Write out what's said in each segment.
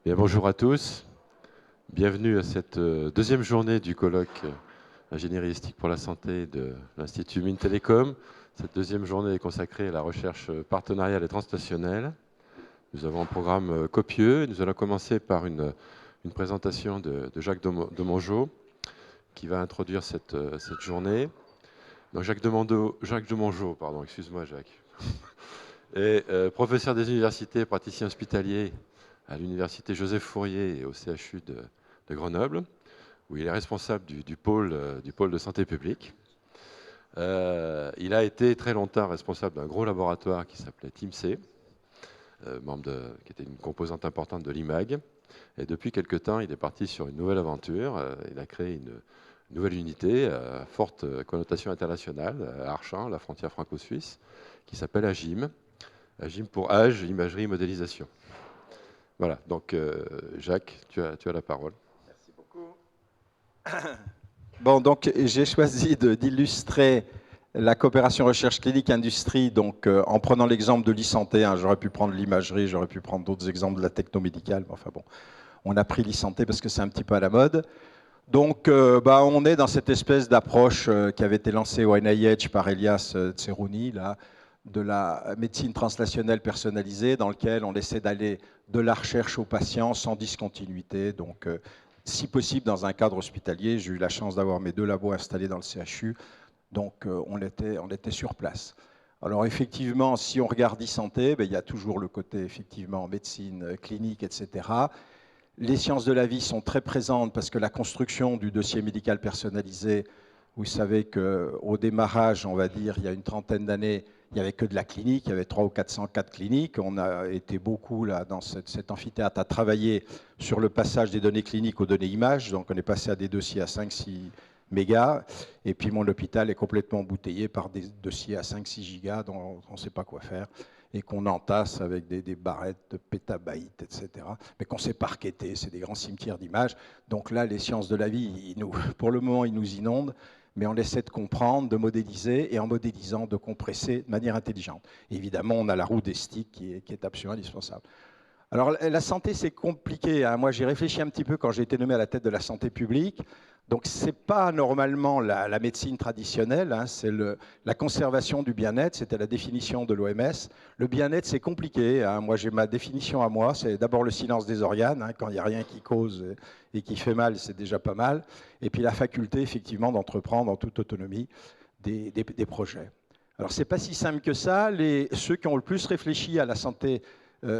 Bien, bonjour à tous, bienvenue à cette deuxième journée du colloque Ingénierie éthique pour la santé de l'Institut Mines Télécom. Cette deuxième journée est consacrée à la recherche partenariale et transstationnelle. Nous avons un programme copieux. Nous allons commencer par une présentation de Jacques Demongeot qui va introduire cette journée. Donc Jacques Demongeot, pardon, excuse-moi Jacques, est professeur des universités et praticien hospitalier à l'université Joseph Fourier et au CHU de Grenoble, où il est responsable du pôle de santé publique. Il a été très longtemps responsable d'un gros laboratoire qui s'appelait TIMC, qui était une composante importante de l'IMAG. Et depuis quelque temps, il est parti sur une nouvelle aventure. Il a créé une nouvelle unité à forte connotation internationale à Archamps, la frontière franco-suisse, qui s'appelle AGIM. AGIM pour Âge, Imagerie, Modélisation. Voilà, donc Jacques, tu as la parole. Merci beaucoup. Bon, donc j'ai choisi d'illustrer la coopération recherche clinique industrie, donc en prenant l'exemple de l'e-santé. J'aurais pu prendre l'imagerie, j'aurais pu prendre d'autres exemples de la technomédicale, mais enfin bon, on a pris l'e-santé parce que c'est un petit peu à la mode. Donc on est dans cette espèce d'approche qui avait été lancée au NIH par Elias Tserouni, là, de la médecine translationnelle personnalisée, dans lequel on essaie d'aller de la recherche aux patients sans discontinuité, donc si possible dans un cadre hospitalier. J'ai eu la chance d'avoir mes 2 labos installés dans le CHU, donc on était sur place. Alors effectivement, si on regarde e-santé, il y a toujours le côté effectivement médecine clinique, etc. Les sciences de la vie sont très présentes parce que la construction du dossier médical personnalisé, vous savez qu'au démarrage, on va dire, il y a une trentaine d'années, il n'y avait que de la clinique, il y avait 300 ou 400 cas de clinique. On a été beaucoup là, dans cet amphithéâtre à travailler sur le passage des données cliniques aux données images. Donc on est passé à des dossiers à 5-6 mégas. Et puis mon hôpital est complètement embouteillé par des dossiers à 5-6 gigas dont on ne sait pas quoi faire et qu'on entasse avec des barrettes de pétabytes, etc. Mais qu'on sait parqueter, c'est des grands cimetières d'images. Donc là, les sciences de la vie, pour le moment, ils nous inondent, mais on essaie de comprendre, de modéliser, et en modélisant, de compresser de manière intelligente. Et évidemment, on a la roue des sticks qui est absolument indispensable. Alors, la santé, c'est compliqué. Moi, j'ai réfléchi un petit peu quand j'ai été nommé à la tête de la santé publique. Donc, ce n'est pas normalement la médecine traditionnelle, c'est la conservation du bien-être, c'était la définition de l'OMS. Le bien-être, c'est compliqué. Moi, j'ai ma définition à moi, c'est d'abord le silence des organes. Quand il n'y a rien qui cause et qui fait mal, c'est déjà pas mal. Et puis la faculté, effectivement, d'entreprendre en toute autonomie des projets. Alors, ce n'est pas si simple que ça. Ceux qui ont le plus réfléchi à la santé,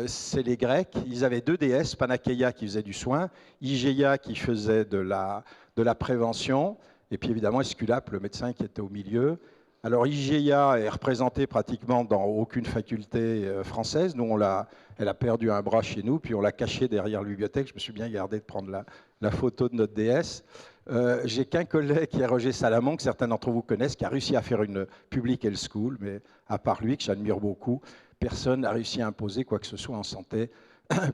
c'est les Grecs. Ils avaient 2 déesses, Panakeia qui faisait du soin, Igéia qui faisait de la prévention, et puis évidemment Esculape, le médecin qui était au milieu. Alors Igéia est représentée pratiquement dans aucune faculté française. Nous, elle a perdu un bras chez nous, puis on l'a caché derrière la bibliothèque. Je me suis bien gardé de prendre la photo de notre déesse. J'ai qu'un collègue qui est Roger Salamon, que certains d'entre vous connaissent, qui a réussi à faire une public health school, mais à part lui, que j'admire beaucoup, personne n'a réussi à imposer quoi que ce soit en santé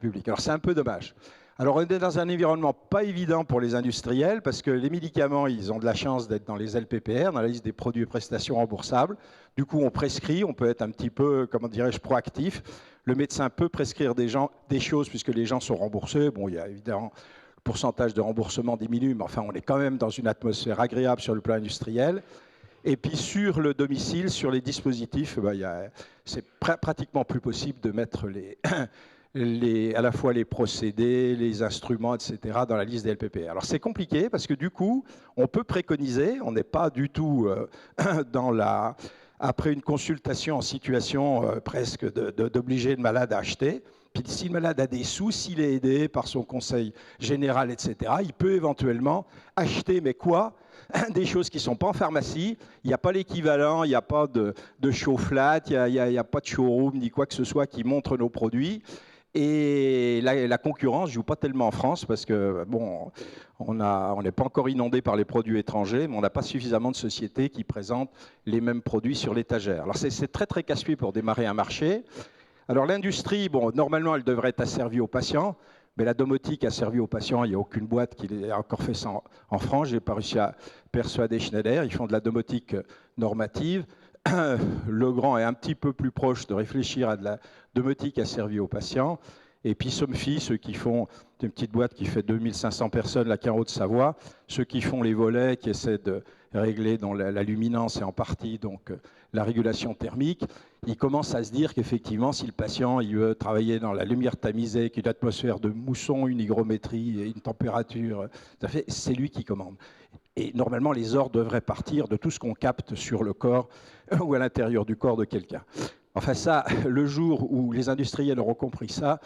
publique. Alors c'est un peu dommage. Alors on est dans un environnement pas évident pour les industriels parce que les médicaments, ils ont de la chance d'être dans les LPPR, dans la liste des produits et prestations remboursables. Du coup, on prescrit, on peut être un petit peu, comment dirais-je, proactif. Le médecin peut prescrire des choses puisque les gens sont remboursés. Bon, il y a évidemment le pourcentage de remboursement diminue, mais enfin, on est quand même dans une atmosphère agréable sur le plan industriel. Et puis sur le domicile, sur les dispositifs, c'est pratiquement plus possible de mettre à la fois les procédés, les instruments, etc., dans la liste des LPPR. Alors c'est compliqué parce que du coup, on peut préconiser, on n'est pas du tout après une consultation en situation presque d'obliger le malade à acheter. Puis si le malade a des sous, s'il est aidé par son conseil général, etc., il peut éventuellement acheter, mais quoi ? Des choses qui ne sont pas en pharmacie. Il n'y a pas l'équivalent, il n'y a pas de show flat, il n'y a pas de showroom ni quoi que ce soit qui montre nos produits. Et la concurrence ne joue pas tellement en France parce que, bon, on n'est pas encore inondé par les produits étrangers, mais on n'a pas suffisamment de sociétés qui présentent les mêmes produits sur l'étagère. Alors c'est très très casse-pied pour démarrer un marché. Alors l'industrie, bon, normalement, elle devrait être asservie aux patients, mais la domotique asservie aux patients, il n'y a aucune boîte qui ait encore fait ça en France. Je n'ai pas réussi à persuader Schneider. Ils font de la domotique normative. Legrand est un petit peu plus proche de réfléchir à de la domotique asservie aux patients. Et puis Somfy, ceux qui font une petite boîte qui fait 2500 personnes, la en Haute-Savoie, ceux qui font les volets, qui essaient de régler dans la luminance et en partie donc la régulation thermique, ils commencent à se dire qu'effectivement, si le patient il veut travailler dans la lumière tamisée, avec une atmosphère de mousson, une hygrométrie et une température, c'est lui qui commande. Et normalement, les ordres devraient partir de tout ce qu'on capte sur le corps ou à l'intérieur du corps de quelqu'un. Enfin ça, le jour où les industriels auront compris ça,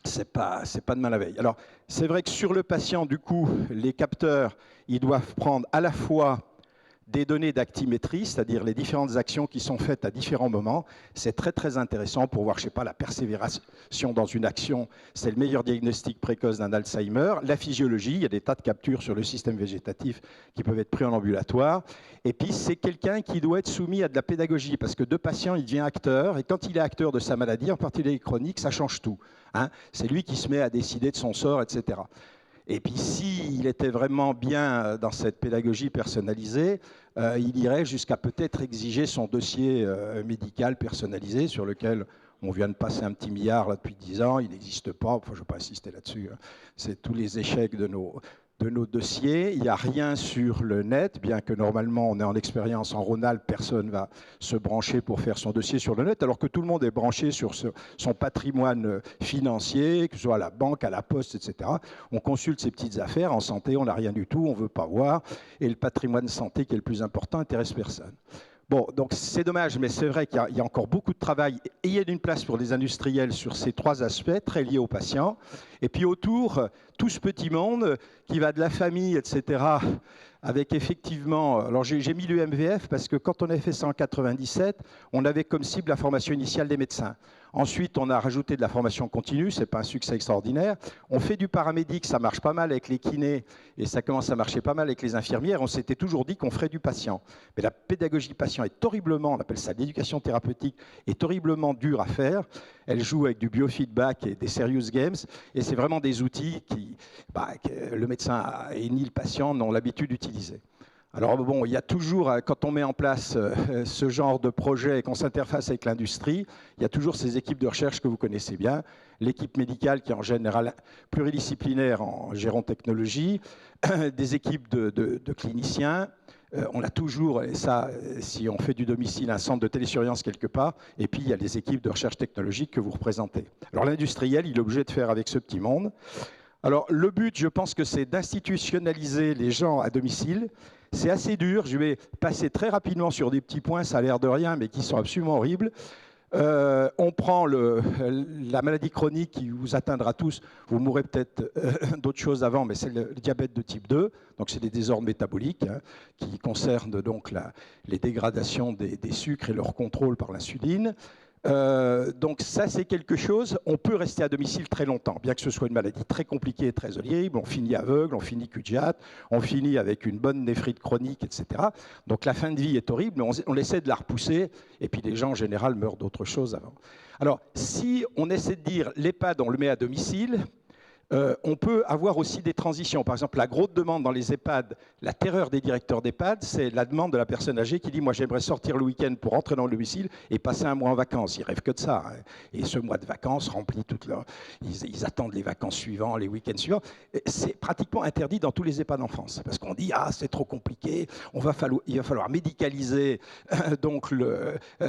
c'est pas demain la veille. Alors, c'est vrai que sur le patient, du coup, les capteurs, ils doivent prendre à la fois des données d'actimétrie, c'est-à-dire les différentes actions qui sont faites à différents moments. C'est très très intéressant pour voir, je sais pas, la persévération dans une action. C'est le meilleur diagnostic précoce d'un Alzheimer. La physiologie, il y a des tas de captures sur le système végétatif qui peuvent être pris en ambulatoire. Et puis c'est quelqu'un qui doit être soumis à de la pédagogie, parce que de patient, il devient acteur. Et quand il est acteur de sa maladie, en particulier chronique, ça change tout. Hein, c'est lui qui se met à décider de son sort, etc. Et puis s'il était vraiment bien dans cette pédagogie personnalisée, il irait jusqu'à peut-être exiger son dossier médical personnalisé sur lequel on vient de passer un petit milliard là, depuis 10 ans, il n'existe pas, enfin, je ne vais pas insister là-dessus, hein. C'est tous les échecs de nos dossiers. Il n'y a rien sur le net, bien que normalement on est en expérience en Rhône-Alpes, personne ne va se brancher pour faire son dossier sur le net, alors que tout le monde est branché sur son patrimoine financier, que ce soit à la banque, à la poste, etc. On consulte ses petites affaires. En santé, on n'a rien du tout, on ne veut pas voir. Et le patrimoine santé, qui est le plus important, n'intéresse personne. Bon, donc c'est dommage, mais c'est vrai qu'il y a encore beaucoup de travail et il y a une place pour les industriels sur ces trois aspects très liés aux patients. Et puis autour, tout ce petit monde qui va de la famille, etc., avec effectivement... Alors j'ai mis l'UMVF parce que quand on avait fait ça en 97, on avait comme cible la formation initiale des médecins. Ensuite, on a rajouté de la formation continue, c'est pas un succès extraordinaire. On fait du paramédic, ça marche pas mal avec les kinés et ça commence à marcher pas mal avec les infirmières. On s'était toujours dit qu'on ferait du patient. Mais la pédagogie patient est horriblement, on appelle ça l'éducation thérapeutique, est horriblement dure à faire. Elle joue avec du biofeedback et des serious games et c'est vraiment des outils que le médecin et ni le patient n'ont l'habitude d'utiliser. Alors bon, il y a toujours, quand on met en place ce genre de projet et qu'on s'interface avec l'industrie, il y a toujours ces équipes de recherche que vous connaissez bien, l'équipe médicale qui est en général pluridisciplinaire en gérontechnologie, des équipes de cliniciens, on a toujours, et ça, si on fait du domicile, un centre de télésurveillance quelque part, et puis il y a les équipes de recherche technologique que vous représentez. Alors l'industriel, il est obligé de faire avec ce petit monde. Alors le but, je pense que c'est d'institutionnaliser les gens à domicile. C'est assez dur, je vais passer très rapidement sur des petits points, ça a l'air de rien, mais qui sont absolument horribles. On prend la maladie chronique qui vous atteindra tous, vous mourrez peut-être d'autres choses avant, mais c'est le diabète de type 2, donc c'est des désordres métaboliques hein, qui concernent donc les dégradations des sucres et leur contrôle par l'insuline. Donc ça c'est quelque chose, on peut rester à domicile très longtemps, bien que ce soit une maladie très compliquée et très horrible, on finit aveugle, on finit cul-de-jatte, on finit avec une bonne néphrite chronique, etc. Donc la fin de vie est horrible, mais on essaie de la repousser, et puis les gens en général meurent d'autres choses avant. Alors si on essaie de dire l'EHPAD on le met à domicile, on peut avoir aussi des transitions. Par exemple, la grosse demande dans les EHPAD, la terreur des directeurs d'EHPAD, c'est la demande de la personne âgée qui dit « moi j'aimerais sortir le week-end pour rentrer dans le domicile et passer un mois en vacances ». Ils rêvent que de ça. Hein. Et ce mois de vacances remplit toute leur... Ils attendent les vacances suivantes, les week-ends suivants. C'est pratiquement interdit dans tous les EHPAD en France. Parce qu'on dit « ah, c'est trop compliqué, il va falloir médicaliser donc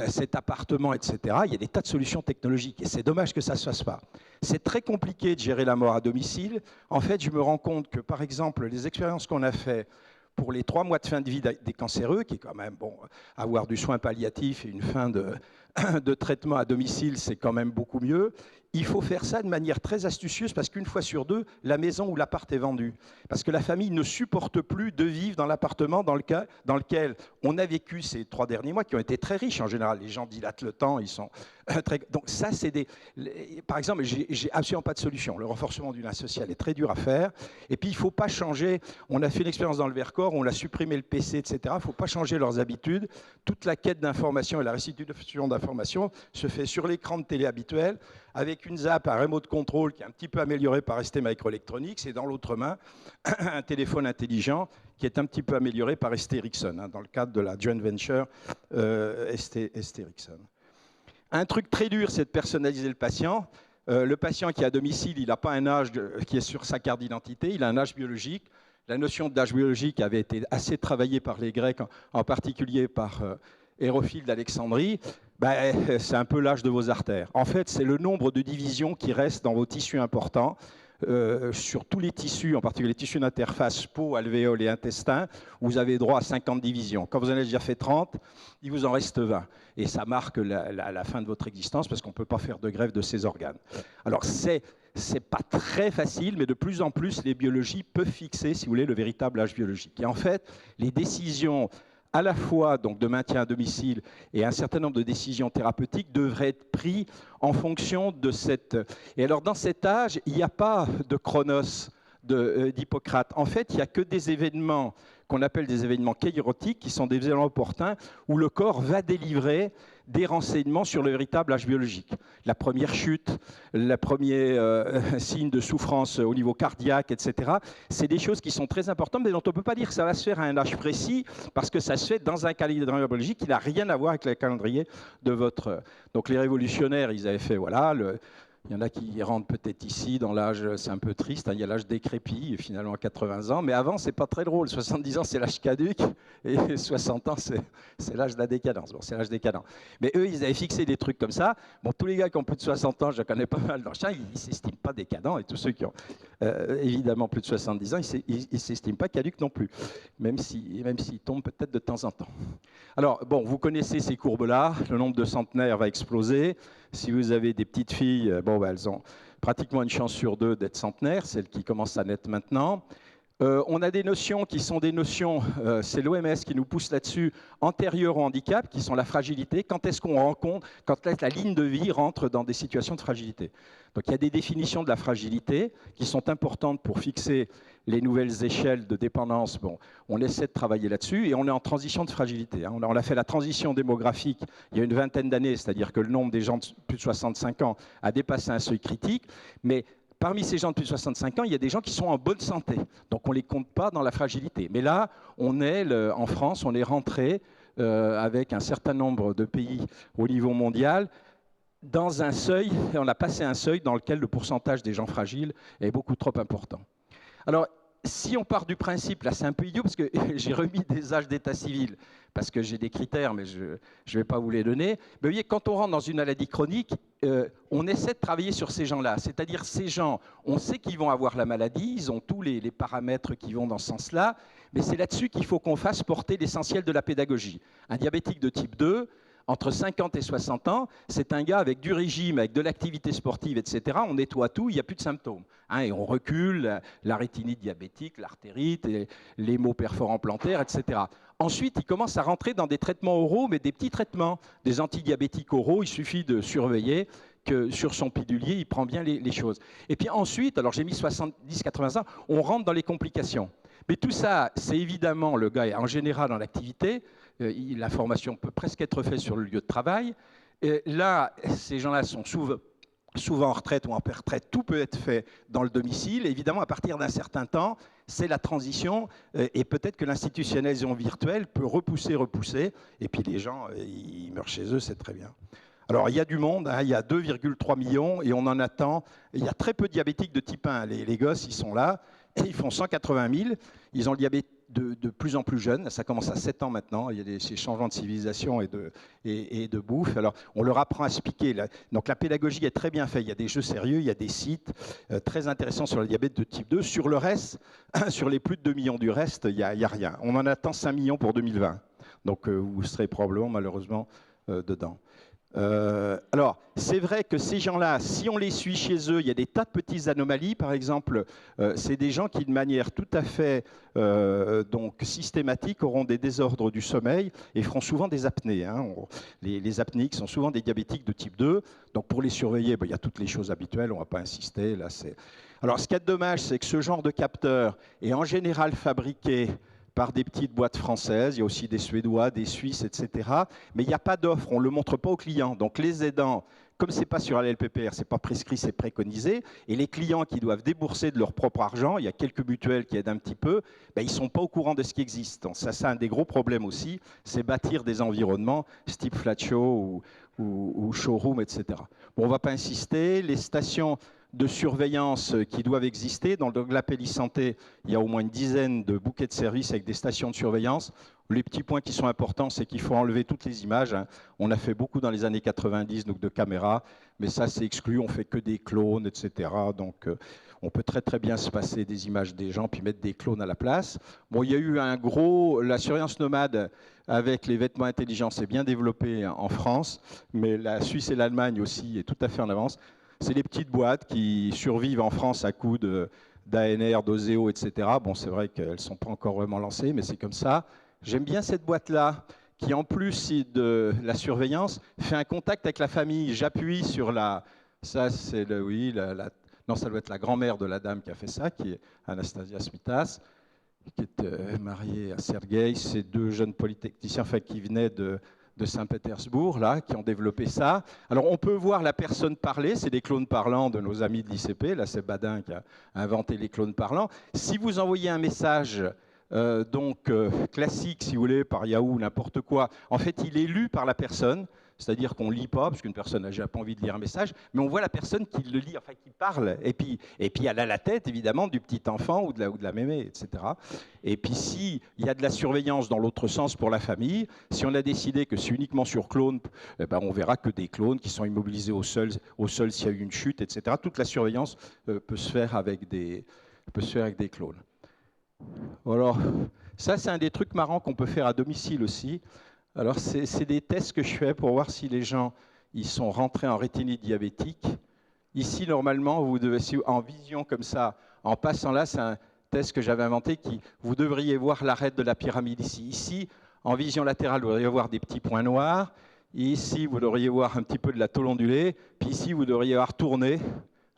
cet appartement, etc. » Il y a des tas de solutions technologiques et c'est dommage que ça ne se fasse pas. C'est très compliqué de gérer la mort à domicile. En fait, je me rends compte que, par exemple, les expériences qu'on a faites pour les 3 mois de fin de vie des cancéreux, qui est quand même, bon, avoir du soin palliatif et une fin de traitement à domicile, c'est quand même beaucoup mieux. Il faut faire ça de manière très astucieuse parce qu'une fois sur deux, la maison ou l'appart est vendu. Parce que la famille ne supporte plus de vivre dans l'appartement dans lequel on a vécu ces 3 derniers mois, qui ont été très riches en général. Les gens dilatent le temps, ils sont très... Donc ça, c'est des... Par exemple, j'ai absolument pas de solution. Le renforcement du lien social est très dur à faire. Et puis, il ne faut pas changer... On a fait une expérience dans le Vercors, on a supprimé le PC, etc. Il ne faut pas changer leurs habitudes. Toute la quête d'information et la restitution d'information se fait sur l'écran de télé habituel, avec une ZAP, un remote control qui est un petit peu amélioré par ST Microelectronics, et dans l'autre main, un téléphone intelligent qui est un petit peu amélioré par ST Ericsson, hein, dans le cadre de la joint venture ST Ericsson. Un truc très dur, c'est de personnaliser le patient. Le patient qui est à domicile, il n'a pas un âge qui est sur sa carte d'identité, il a un âge biologique. La notion d'âge biologique avait été assez travaillée par les Grecs, en particulier par Hérophile d'Alexandrie. C'est un peu l'âge de vos artères. En fait, c'est le nombre de divisions qui restent dans vos tissus importants. Sur tous les tissus, en particulier les tissus d'interface, peau, alvéoles et intestin, vous avez droit à 50 divisions. Quand vous en avez déjà fait 30, il vous en reste 20. Et ça marque la fin de votre existence parce qu'on ne peut pas faire de greffe de ces organes. Alors, c'est pas très facile, mais de plus en plus, les biologies peuvent fixer, si vous voulez, le véritable âge biologique. Et en fait, les décisions à la fois donc, de maintien à domicile et un certain nombre de décisions thérapeutiques devraient être prises en fonction de cette... Et alors, dans cet âge, il n'y a pas de chronos d'Hippocrate. En fait, il n'y a que des événements qu'on appelle des événements kairotiques, qui sont des événements opportuns, où le corps va délivrer des renseignements sur le véritable âge biologique. La première chute, le premier signe de souffrance au niveau cardiaque, etc. C'est des choses qui sont très importantes, mais dont on ne peut pas dire que ça va se faire à un âge précis, parce que ça se fait dans un calendrier biologique qui n'a rien à voir avec le calendrier de votre... Donc les révolutionnaires, ils avaient fait, voilà, il y en a qui rentrent peut-être ici dans l'âge, c'est un peu triste, hein, il y a l'âge décrépit, finalement à 80 ans, mais avant, c'est pas très drôle. 70 ans, c'est l'âge caduc, et 60 ans, c'est l'âge de la décadence. Bon, c'est l'âge décadent. Mais eux, ils avaient fixé des trucs comme ça. Bon, tous les gars qui ont plus de 60 ans, je connais pas mal dans le champ, ils ne s'estiment pas décadents, et tous ceux qui ont évidemment plus de 70 ans, ils ne s'estiment pas caducs non plus, même s'ils tombent peut-être de temps en temps. Alors, bon, vous connaissez ces courbes-là, le nombre de centenaires va exploser. Si vous avez des petites filles, elles ont pratiquement une chance sur 2 d'être centenaires, celles qui commencent à naître maintenant. On a des notions qui sont des notions, c'est l'OMS qui nous pousse là-dessus, antérieures au handicap, qui sont la fragilité. Quand est-ce qu'on rencontre, quand la ligne de vie rentre dans des situations de fragilité. Donc il y a des définitions de la fragilité qui sont importantes pour fixer les nouvelles échelles de dépendance. Bon, on essaie de travailler là-dessus et on est en transition de fragilité. Hein. On a fait la transition démographique il y a une vingtaine d'années, c'est-à-dire que le nombre des gens de plus de 65 ans a dépassé un seuil critique, mais parmi ces gens de plus de 65 ans, il y a des gens qui sont en bonne santé. Donc on ne les compte pas dans la fragilité. Mais là, en France, on est rentré avec un certain nombre de pays au niveau mondial dans un seuil, et on a passé un seuil dans lequel le pourcentage des gens fragiles est beaucoup trop important. Alors, si on part du principe, là c'est un peu idiot parce que j'ai remis des âges d'état civil, parce que j'ai des critères, mais je ne vais pas vous les donner. Mais vous voyez, quand on rentre dans une maladie chronique, on essaie de travailler sur ces gens-là. C'est-à-dire ces gens, on sait qu'ils vont avoir la maladie, ils ont tous les paramètres qui vont dans ce sens-là, mais c'est là-dessus qu'il faut qu'on fasse porter l'essentiel de la pédagogie. Un diabétique de type 2, entre 50 et 60 ans, c'est un gars avec du régime, avec de l'activité sportive, etc. On nettoie tout, il n'y a plus de symptômes. Hein, et on recule la rétinite diabétique, l'artérite, l'hémoperforant plantaire, etc. Ensuite, il commence à rentrer dans des traitements oraux, mais des petits traitements. Des antidiabétiques oraux, il suffit de surveiller que sur son pilulier, il prend bien les choses. Et puis ensuite, alors j'ai mis 70-80 ans, on rentre dans les complications. Mais tout ça, c'est évidemment, le gars est en général en activité, la formation peut presque être faite sur le lieu de travail. Là, ces gens-là sont souvent en retraite ou en retraite, tout peut être fait dans le domicile. Et évidemment, à partir d'un certain temps, c'est la transition et peut-être que l'institutionnalisation virtuelle peut repousser. Et puis les gens, ils meurent chez eux, c'est très bien. Alors, il y a du monde, hein, il y a 2,3 millions et on en attend. Il y a très peu de diabétiques de type 1. Les gosses, ils sont là et ils font 180 000. Ils ont le diabète de plus en plus jeune. Ça commence à 7 ans maintenant. Il y a ces changements de civilisation et de bouffe. Alors, on leur apprend à se piquer. Donc, la pédagogie est très bien faite. Il y a des jeux sérieux, il y a des sites très intéressants sur le diabète de type 2. Sur le reste, sur les plus de 2 millions du reste, il n'y a rien. On en attend 5 millions pour 2020. Donc, vous serez probablement, malheureusement, dedans. Alors, c'est vrai que ces gens-là, si on les suit chez eux, il y a des tas de petites anomalies. Par exemple, c'est des gens qui, de manière tout à fait donc systématique, auront des désordres du sommeil et feront souvent des apnées. Hein. Les apnéiques sont souvent des diabétiques de type 2. Donc, pour les surveiller, il y a toutes les choses habituelles. On ne va pas insister. Là, alors, ce qui est dommage, c'est que ce genre de capteur est en général fabriqué par des petites boîtes françaises, il y a aussi des Suédois, des Suisses, etc. Mais il n'y a pas d'offre, on ne le montre pas aux clients. Donc les aidants, comme ce n'est pas sur la LPPR, ce n'est pas prescrit, c'est préconisé, et les clients qui doivent débourser de leur propre argent, il y a quelques mutuelles qui aident un petit peu, ils ne sont pas au courant de ce qui existe. Donc ça, c'est un des gros problèmes aussi, c'est bâtir des environnements, type Flat Show ou showroom, etc. Bon, on ne va pas insister. Les stations de surveillance qui doivent exister. Dans l'API Santé, il y a au moins une dizaine de bouquets de services avec des stations de surveillance. Les petits points qui sont importants, c'est qu'il faut enlever toutes les images. On a fait beaucoup dans les années 90 donc de caméras, mais ça c'est exclu, on fait que des clones, etc. Donc on peut très très bien se passer des images des gens puis mettre des clones à la place. Bon, il y a eu la surveillance nomade avec les vêtements intelligents s'est bien développée en France, mais la Suisse et l'Allemagne aussi est tout à fait en avance. C'est les petites boîtes qui survivent en France à coups d'ANR, d'Oseo, etc. Bon, c'est vrai qu'elles ne sont pas encore vraiment lancées, mais c'est comme ça. J'aime bien cette boîte-là, qui en plus de la surveillance, fait un contact avec la famille. J'appuie sur la... Ça, c'est le... Oui, non, ça doit être la grand-mère de la dame qui a fait ça, qui est Anastasia Smitas, qui est mariée à Sergueï. C'est deux jeunes polytechniciens qui venaient de Saint-Pétersbourg, là, qui ont développé ça. Alors, on peut voir la personne parler, c'est des clones parlants de nos amis de l'ICP. Là, c'est Badin qui a inventé les clones parlants. Si vous envoyez un message classique, si vous voulez, par Yahoo, n'importe quoi, en fait, il est lu par la personne, c'est-à-dire qu'on ne lit pas, parce qu'une personne n'a pas envie de lire un message, mais on voit la personne qui le lit, enfin qui parle, et puis elle a la tête, évidemment, du petit enfant ou de la mémé, etc. Et puis s'il y a de la surveillance dans l'autre sens pour la famille, si on a décidé que c'est uniquement sur clone, eh ben, on verra que des clones qui sont immobilisés au sol s'il y a eu une chute, etc. Toute la surveillance peut se faire avec des clones. Alors, ça, c'est un des trucs marrants qu'on peut faire à domicile aussi. Alors, c'est des tests que je fais pour voir si les gens ils sont rentrés en rétinite diabétique. Ici, normalement, vous devez, en vision comme ça, en passant là, c'est un test que j'avais inventé, vous devriez voir l'arête de la pyramide ici. Ici, en vision latérale, vous devriez voir des petits points noirs. Ici, vous devriez voir un petit peu de la tôle ondulée. Puis ici, vous devriez voir tourner.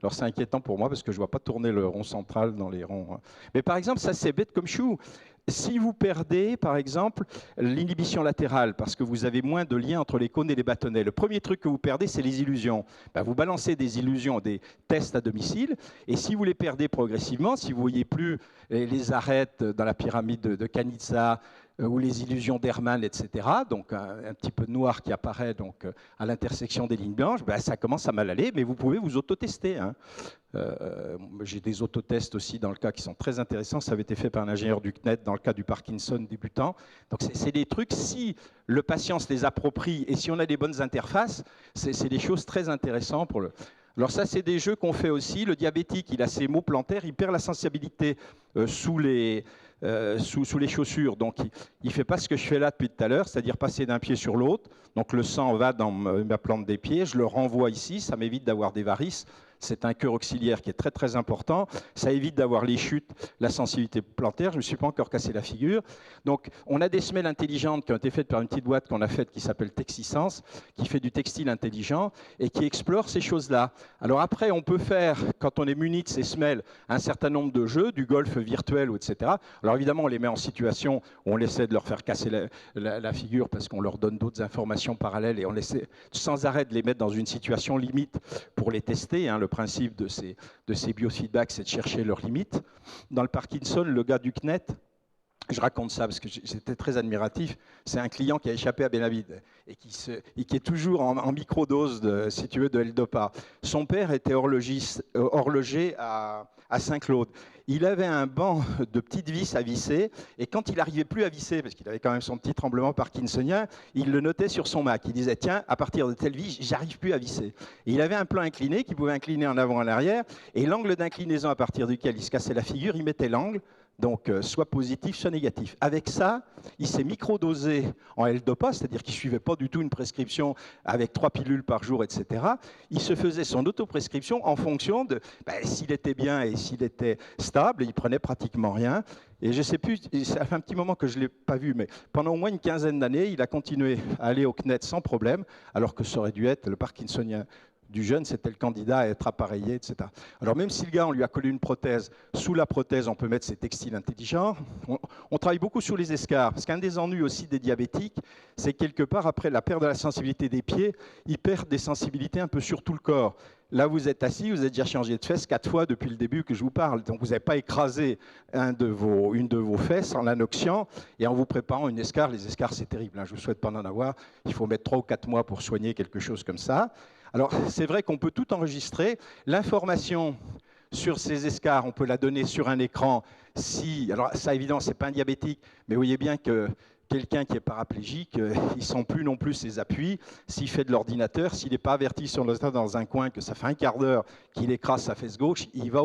Alors c'est inquiétant pour moi parce que je ne vois pas tourner le rond central dans les ronds. Mais par exemple, ça c'est bête comme chou. Si vous perdez, par exemple, l'inhibition latérale, parce que vous avez moins de lien entre les cônes et les bâtonnets, le premier truc que vous perdez, c'est les illusions. Ben, vous balancez des illusions, des tests à domicile, et si vous les perdez progressivement, si vous ne voyez plus les arêtes dans la pyramide de Kanitsa, ou les illusions d'Hermann, etc., donc un petit peu de noir qui apparaît donc, à l'intersection des lignes blanches, ben, ça commence à mal aller, mais vous pouvez vous autotester. Hein. J'ai des autotests aussi dans le cas qui sont très intéressants. Ça avait été fait par un ingénieur du CNET dans le cas du Parkinson débutant. Donc c'est des trucs, si le patient se les approprie et si on a des bonnes interfaces, c'est des choses très intéressantes pour le... Alors ça, c'est des jeux qu'on fait aussi. Le diabétique, il a ses maux plantaires, il perd la sensibilité sous les chaussures. Donc, il ne fait pas ce que je fais là depuis tout à l'heure, c'est-à-dire passer d'un pied sur l'autre. Donc, le sang va dans ma plante des pieds, je le renvoie ici, ça m'évite d'avoir des varices. C'est un cœur auxiliaire qui est très très important. Ça évite d'avoir les chutes, la sensibilité plantaire. Je ne me suis pas encore cassé la figure. Donc, on a des semelles intelligentes qui ont été faites par une petite boîte qu'on a faite qui s'appelle Texisens, qui fait du textile intelligent et qui explore ces choses-là. Alors après, on peut faire, quand on est muni de ces semelles, un certain nombre de jeux, du golf virtuel, etc. Alors évidemment, on les met en situation où on essaie de leur faire casser la figure parce qu'on leur donne d'autres informations parallèles et on essaie sans arrêt de les mettre dans une situation limite pour les tester. Hein. Le principe de ces biofeedbacks, c'est de chercher leurs limites. Dans le Parkinson, le gars du CNET, je raconte ça parce que j'étais très admiratif. C'est un client qui a échappé à Benavid et qui est toujours en microdose, si tu veux, de L-Dopa. Son père était horloger à Saint-Claude. Il avait un banc de petites vis à visser et quand il n'arrivait plus à visser, parce qu'il avait quand même son petit tremblement parkinsonien, il le notait sur son Mac. Il disait, tiens, à partir de telle vis, j'arrive plus à visser. Et il avait un plan incliné qui pouvait incliner en avant et en arrière et l'angle d'inclinaison à partir duquel il se cassait la figure, il mettait l'angle. Donc, soit positif, soit négatif. Avec ça, il s'est microdosé en L-Dopa, c'est-à-dire qu'il ne suivait pas du tout une prescription avec 3 pilules par jour, etc. Il se faisait son autoprescription en fonction de s'il était bien et s'il était stable, et il prenait pratiquement rien. Et je ne sais plus, ça fait un petit moment que je ne l'ai pas vu, mais pendant au moins une quinzaine d'années, il a continué à aller au CNET sans problème, alors que ça aurait dû être le parkinsonien du jeune, c'était le candidat à être appareillé, etc. Alors même si le gars, on lui a collé une prothèse, sous la prothèse, on peut mettre ses textiles intelligents. On travaille beaucoup sur les escarres, parce qu'un des ennuis aussi des diabétiques, c'est quelque part, après la perte de la sensibilité des pieds, ils perdent des sensibilités un peu sur tout le corps. Là, vous êtes assis, vous avez déjà changé de fesse 4 fois depuis le début que je vous parle. Donc, vous n'avez pas écrasé une de vos fesses en l'anoxiant et en vous préparant une escarre. Les escarres, c'est terrible, hein. Je ne vous souhaite pas d'en avoir. Il faut mettre 3 ou 4 mois pour soigner quelque chose comme ça. Alors, c'est vrai qu'on peut tout enregistrer. L'information sur ces escarres, on peut la donner sur un écran. Alors, ça, évidemment, ce n'est pas un diabétique, mais vous voyez bien que quelqu'un qui est paraplégique, il ne sent plus non plus ses appuis. S'il fait de l'ordinateur, s'il n'est pas averti sur l'ordinateur dans un coin que ça fait un quart d'heure qu'il écrase sa fesse gauche, il va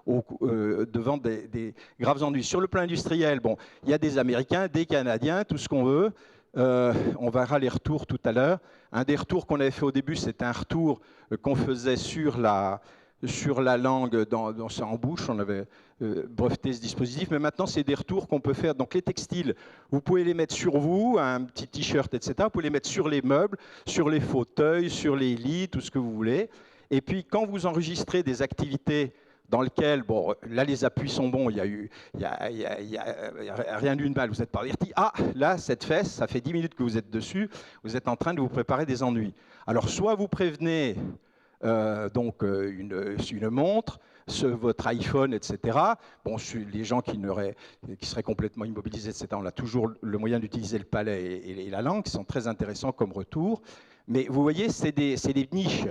devant des graves ennuis. Sur le plan industriel, bon, il y a des Américains, des Canadiens, tout ce qu'on veut. On verra les retours tout à l'heure. Un des retours qu'on avait fait au début, c'était un retour qu'on faisait sur la langue en bouche. On avait breveté ce dispositif, mais maintenant, c'est des retours qu'on peut faire. Donc, les textiles, vous pouvez les mettre sur vous, un petit t-shirt, etc. Vous pouvez les mettre sur les meubles, sur les fauteuils, sur les lits, tout ce que vous voulez. Et puis, quand vous enregistrez des activités dans lesquelles, bon, là, les appuis sont bons, il y a rien d'une balle, vous n'êtes pas averti. Ah, là, cette fesse, ça fait 10 minutes que vous êtes dessus, vous êtes en train de vous préparer des ennuis. Alors, soit vous prévenez une montre, votre iPhone, etc. Bon, les gens qui seraient complètement immobilisés, etc., on a toujours le moyen d'utiliser le palais et la langue, qui sont très intéressants comme retour. Mais vous voyez, c'est des niches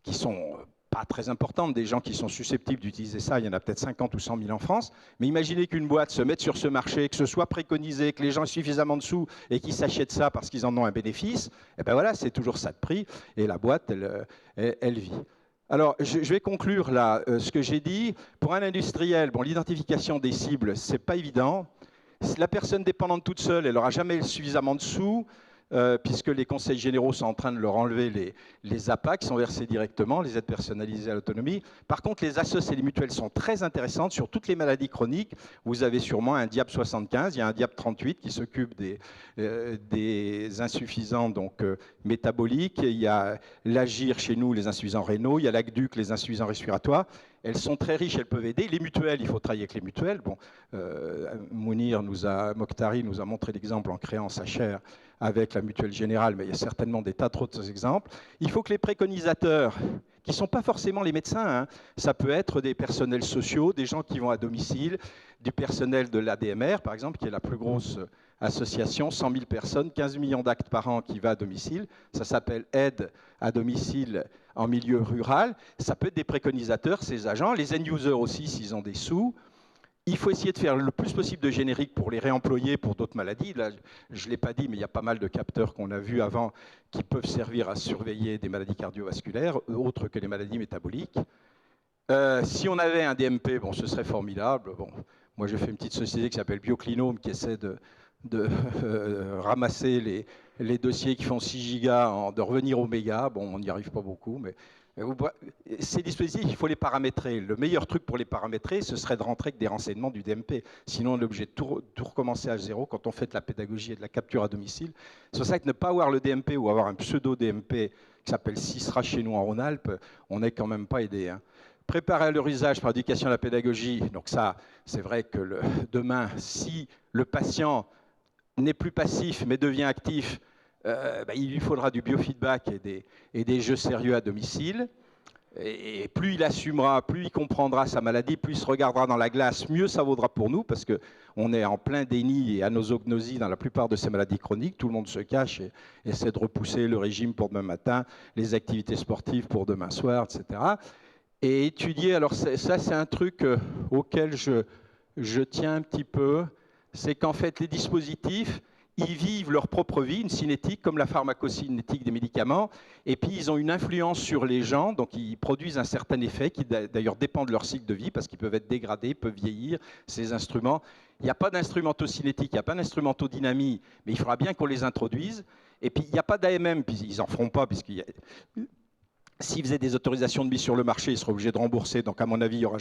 qui sont pas très importantes, des gens qui sont susceptibles d'utiliser ça, il y en a peut-être 50 ou 100 000 en France, mais imaginez qu'une boîte se mette sur ce marché, que ce soit préconisé, que les gens aient suffisamment de sous et qu'ils s'achètent ça parce qu'ils en ont un bénéfice, et ben voilà, c'est toujours ça de prix, et la boîte, elle vit. Alors, je vais conclure là ce que j'ai dit. Pour un industriel, bon, l'identification des cibles, c'est pas évident. Si la personne dépendante toute seule, elle n'aura jamais suffisamment de sous, puisque les conseils généraux sont en train de leur enlever les APA qui sont versés directement, les aides personnalisées à l'autonomie. Par contre, les assos et les mutuelles sont très intéressantes sur toutes les maladies chroniques. Vous avez sûrement un DIAP 75, il y a un DIAP 38 qui s'occupe des insuffisants métaboliques. Il y a l'AGIR chez nous, les insuffisants rénaux. Il y a l'ACDUC, les insuffisants respiratoires. Elles sont très riches, elles peuvent aider. Les mutuelles, il faut travailler avec les mutuelles. Bon, Mokhtari nous a montré l'exemple en créant sa chaire avec la mutuelle générale, mais il y a certainement des tas d'autres exemples. Il faut que les préconisateurs, qui ne sont pas forcément les médecins, hein, ça peut être des personnels sociaux, des gens qui vont à domicile, du personnel de l'ADMR, par exemple, qui est la plus grosse association, 100 000 personnes, 15 millions d'actes par an qui va à domicile. Ça s'appelle aide à domicile en milieu rural. Ça peut être des préconisateurs, ces agents, les end-users aussi, s'ils ont des sous. Il faut essayer de faire le plus possible de génériques pour les réemployer pour d'autres maladies. Là, je ne l'ai pas dit, mais il y a pas mal de capteurs qu'on a vus avant qui peuvent servir à surveiller des maladies cardiovasculaires, autres que les maladies métaboliques. Si on avait un DMP, bon, ce serait formidable. Bon, moi, j'ai fait une petite société qui s'appelle Bioclinome, qui essaie de ramasser les dossiers qui font 6 gigas, de revenir au méga. Bon, on n'y arrive pas beaucoup, mais ces dispositifs, il faut les paramétrer. Le meilleur truc pour les paramétrer, ce serait de rentrer avec des renseignements du DMP. Sinon, on est obligé de tout recommencer à zéro quand on fait de la pédagogie et de la capture à domicile. C'est pour ça que ne pas avoir le DMP ou avoir un pseudo-DMP qui s'appelle CISRA chez nous en Rhône-Alpes, on n'est quand même pas aidé, hein. Préparer à leur usage par l'éducation à la pédagogie. Donc ça, c'est vrai que demain, si le patient n'est plus passif mais devient actif, il lui faudra du biofeedback et des jeux sérieux à domicile. Et plus il assumera, plus il comprendra sa maladie, plus il se regardera dans la glace, mieux ça vaudra pour nous, parce qu'on est en plein déni et anosognosie dans la plupart de ces maladies chroniques. Tout le monde se cache et essaie de repousser le régime pour demain matin, les activités sportives pour demain soir, etc. Et étudier, alors ça c'est un truc auquel je tiens un petit peu, c'est qu'en fait les dispositifs, ils vivent leur propre vie, une cinétique, comme la pharmacocinétique des médicaments, et puis ils ont une influence sur les gens, donc ils produisent un certain effet qui d'ailleurs dépend de leur cycle de vie, parce qu'ils peuvent être dégradés, peuvent vieillir, ces instruments. Il n'y a pas d'instrumentocinétique, il n'y a pas d'instrumentodynamie, mais il faudra bien qu'on les introduise. Et puis il n'y a pas d'AMM, puis ils n'en feront pas, puisqu'il y a... S'ils faisaient des autorisations de mise sur le marché, ils seraient obligés de rembourser. Donc, à mon avis, il n'y aura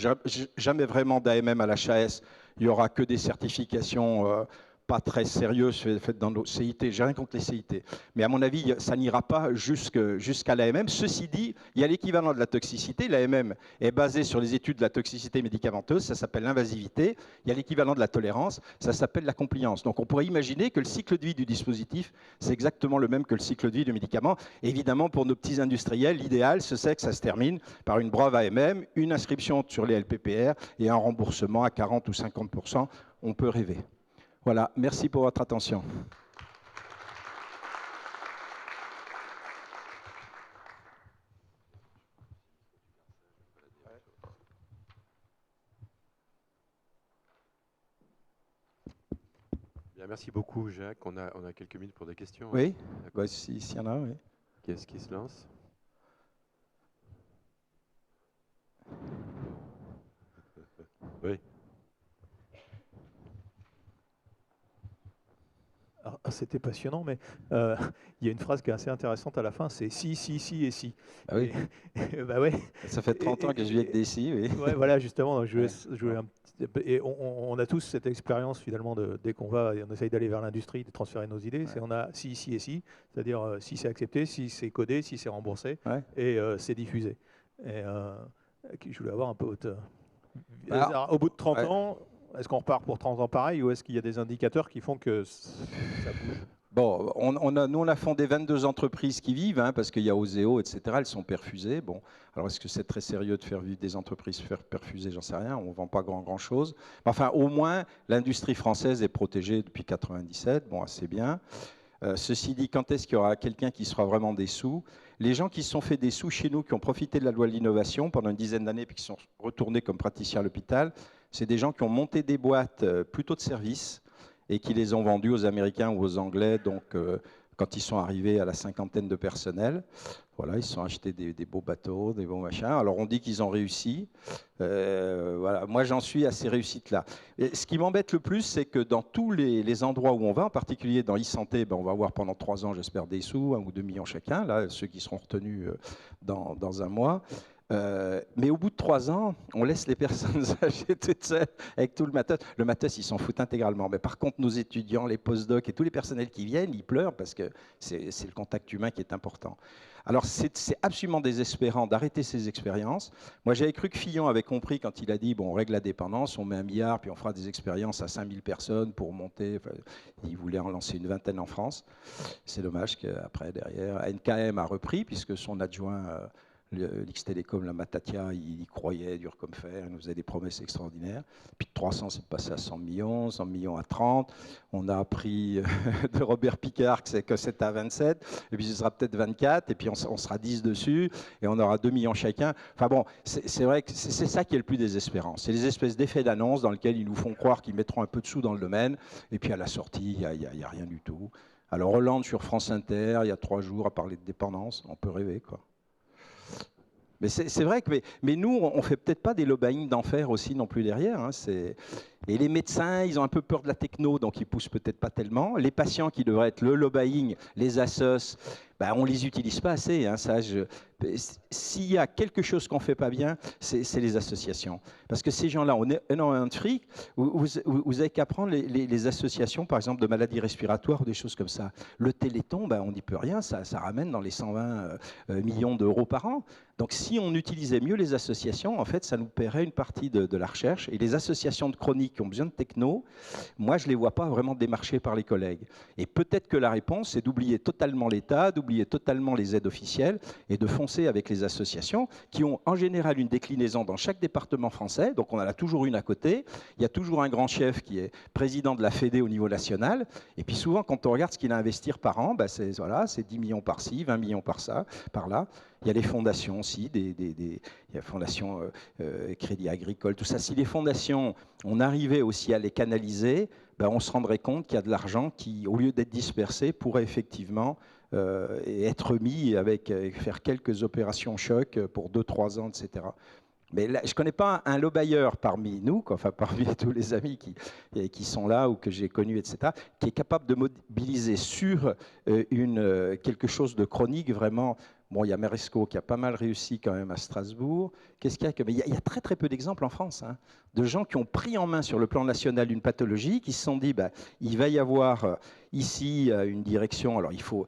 jamais vraiment d'AMM à l'HAS. Il n'y aura que des certifications pas très sérieuses faites dans nos CIT. J'ai rien contre les CIT. Mais à mon avis, ça n'ira pas jusqu'à l'AMM. Ceci dit, il y a l'équivalent de la toxicité. L'AMM est basée sur les études de la toxicité médicamenteuse. Ça s'appelle l'invasivité. Il y a l'équivalent de la tolérance. Ça s'appelle la compliance. Donc on pourrait imaginer que le cycle de vie du dispositif, c'est exactement le même que le cycle de vie du médicament. Évidemment, pour nos petits industriels, l'idéal, c'est que ça se termine par une brève AMM, une inscription sur les LPPR et un remboursement à 40 ou 50%. On peut rêver. Voilà, merci pour votre attention. Bien, merci beaucoup, Jacques. On a quelques minutes pour des questions. Oui, bah, s'il y en a, oui. Qui est-ce qui se lance? Oui. C'était passionnant, mais il y a une phrase qui est assez intéressante à la fin, c'est si, si, si et si. Ah oui. Bah ouais. Ça fait 30 ans que je vis avec des si, oui. Ouais, voilà, justement, et on a tous cette expérience finalement dès qu'on va et on essaye d'aller vers l'industrie, de transférer nos idées, c'est on a si, si et si, c'est-à-dire si c'est accepté, si c'est codé, si c'est remboursé, et c'est diffusé. Et je voulais avoir un peu votre... au bout de 30 ans, est-ce qu'on repart pour 30 ans pareil ou est-ce qu'il y a des indicateurs qui font que ça bouge? Bon, nous, on a fondé 22 entreprises qui vivent, hein, parce qu'il y a Oseo, etc. Elles sont perfusées. Bon, alors est-ce que c'est très sérieux de faire vivre des entreprises perfusées? J'en sais rien. On ne vend pas grand-chose. Enfin, au moins, l'industrie française est protégée depuis 1997. Bon, assez bien. Ceci dit, quand est-ce qu'il y aura quelqu'un qui sera vraiment des sous? Les gens qui se sont fait des sous chez nous, qui ont profité de la loi de l'innovation pendant une dizaine d'années, puis qui sont retournés comme praticiens à l'hôpital, c'est des gens qui ont monté des boîtes plutôt de services et qui les ont vendues aux Américains ou aux Anglais, donc quand ils sont arrivés à la cinquantaine de personnel. Voilà, ils se sont achetés des beaux bateaux, des beaux machins. Alors on dit qu'ils ont réussi. Voilà, moi j'en suis à ces réussites-là. Ce qui m'embête le plus, c'est que dans tous les endroits où on va, en particulier dans e-santé, ben, on va avoir pendant 3 ans, j'espère, des sous, 1 ou 2 millions chacun, là, ceux qui seront retenus dans un mois. Mais au bout de 3 ans, on laisse les personnes âgées toutes seules avec tout le matos. Le matos, ils s'en foutent intégralement. Mais par contre, nos étudiants, les postdocs et tous les personnels qui viennent, ils pleurent parce que c'est le contact humain qui est important. Alors, c'est absolument désespérant d'arrêter ces expériences. Moi, j'avais cru que Fillon avait compris quand il a dit, bon, on règle la dépendance, on met 1 milliard, puis on fera des expériences à 5000 personnes pour monter. Enfin, il voulait en lancer une vingtaine en France. C'est dommage qu'après, derrière, NKM a repris, puisque son adjoint... l'X Télécom, la Matatia, il y croyait dur comme fer, il nous faisait des promesses extraordinaires. Puis de 300, c'est passé à 100 millions à 30. On a appris de Robert Picard que c'était à 27, et puis ce sera peut-être 24, et puis on sera 10 dessus, et on aura 2 millions chacun. Enfin bon, c'est vrai que c'est ça qui est le plus désespérant. C'est les espèces d'effets d'annonce dans lesquels ils nous font croire qu'ils mettront un peu de sous dans le domaine, et puis à la sortie, il n'y a rien du tout. Alors Hollande sur France Inter, il y a 3 jours, a parlé de dépendance, on peut rêver, quoi. Mais c'est vrai que mais nous, on ne fait peut-être pas des lobbying d'enfer aussi non plus derrière. Hein, et les médecins, ils ont un peu peur de la techno, donc ils poussent peut-être pas tellement. Les patients qui devraient être le lobbying, les assos, ben, on les utilise pas assez. Hein, s'il y a quelque chose qu'on fait pas bien, c'est les associations. Parce que ces gens-là ont énormément de fric. Vous avez qu'à prendre les associations, par exemple, de maladies respiratoires ou des choses comme ça. Le Téléthon, ben, on n'y peut rien. Ça ramène dans les 120 millions d'euros par an. Donc si on utilisait mieux les associations, en fait, ça nous paierait une partie de la recherche. Et les associations de chroniques qui ont besoin de techno, moi, je ne les vois pas vraiment démarchées par les collègues. Et peut-être que la réponse, c'est d'oublier totalement l'État, d'oublier totalement les aides officielles et de foncer avec les associations qui ont en général une déclinaison dans chaque département français. Donc on en a toujours une à côté. Il y a toujours un grand chef qui est président de la Fédé au niveau national. Et puis souvent, quand on regarde ce qu'il a à investir par an, ben c'est 10 millions par-ci, 20 millions par-là. Il y a les fondations aussi, il y a Fondation Crédit Agricole, tout ça. Si les fondations, on arrivait aussi à les canaliser, ben on se rendrait compte qu'il y a de l'argent qui, au lieu d'être dispersé, pourrait effectivement être mis faire quelques opérations choc pour 2-3 ans, etc. Mais là, je ne connais pas un lobbyeur parmi nous, enfin parmi tous les amis qui sont là ou que j'ai connus, etc., qui est capable de mobiliser sur quelque chose de chronique vraiment. Bon, il y a Meresco qui a pas mal réussi quand même à Strasbourg. Qu'est-ce qu'il y a que... Mais il y a très très peu d'exemples en France, hein, de gens qui ont pris en main sur le plan national une pathologie, qui se sont dit, bah, il va y avoir ici une direction. Alors il faut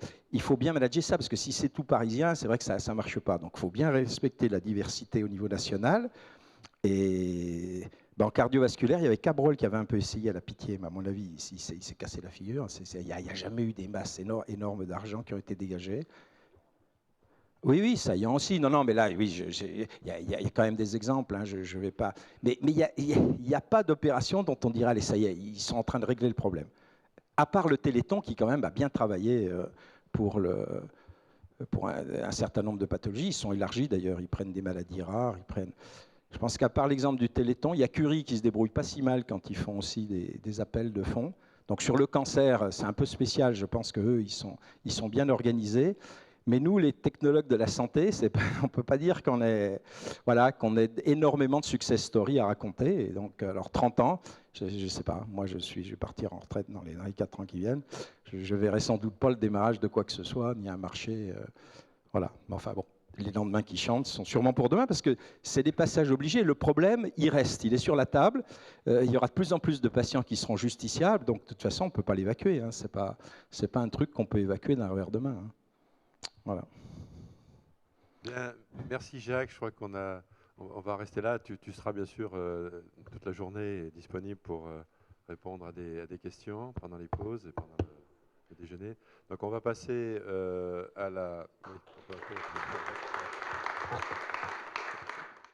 bien manager ça, parce que si c'est tout parisien, c'est vrai que ça ne marche pas. Donc il faut bien respecter la diversité au niveau national. Et ben, en cardiovasculaire, il y avait Cabrol qui avait un peu essayé à la Pitié, mais à mon avis, il s'est cassé la figure. Il n'y a jamais eu des masses énormes d'argent qui ont été dégagées. Oui, oui, ça y est aussi. Non, non, mais là, oui, il y a quand même des exemples. Hein, je vais pas. Mais il y a pas d'opération dont on dirait, allez, ça y est, ils sont en train de régler le problème. À part le Téléthon qui quand même a bien travaillé pour un certain nombre de pathologies. Ils sont élargis d'ailleurs. Ils prennent des maladies rares. Je pense qu'à part l'exemple du Téléthon, il y a Curie qui se débrouille pas si mal quand ils font aussi des appels de fonds. Donc sur le cancer, c'est un peu spécial. Je pense qu'eux, ils sont bien organisés. Mais nous, les technologues de la santé, on ne peut pas dire qu'on ait énormément de success stories à raconter. Et donc, alors 30 ans, je ne sais pas, moi je vais partir en retraite dans les 4 ans qui viennent. Je ne verrai sans doute pas le démarrage de quoi que ce soit, ni un marché. Voilà, mais enfin bon. Les lendemains qui chantent sont sûrement pour demain parce que c'est des passages obligés. Le problème, il reste, il est sur la table. Il y aura de plus en plus de patients qui seront justiciables. Donc, de toute façon, on ne peut pas l'évacuer. Hein. Ce n'est pas un truc qu'on peut évacuer d'un revers de main. Hein. Voilà. Bien, merci Jacques. Je crois on va rester là. Tu seras bien sûr toute la journée disponible pour répondre à des questions pendant les pauses et pendant le déjeuner. Donc, on va passer à la. Oui,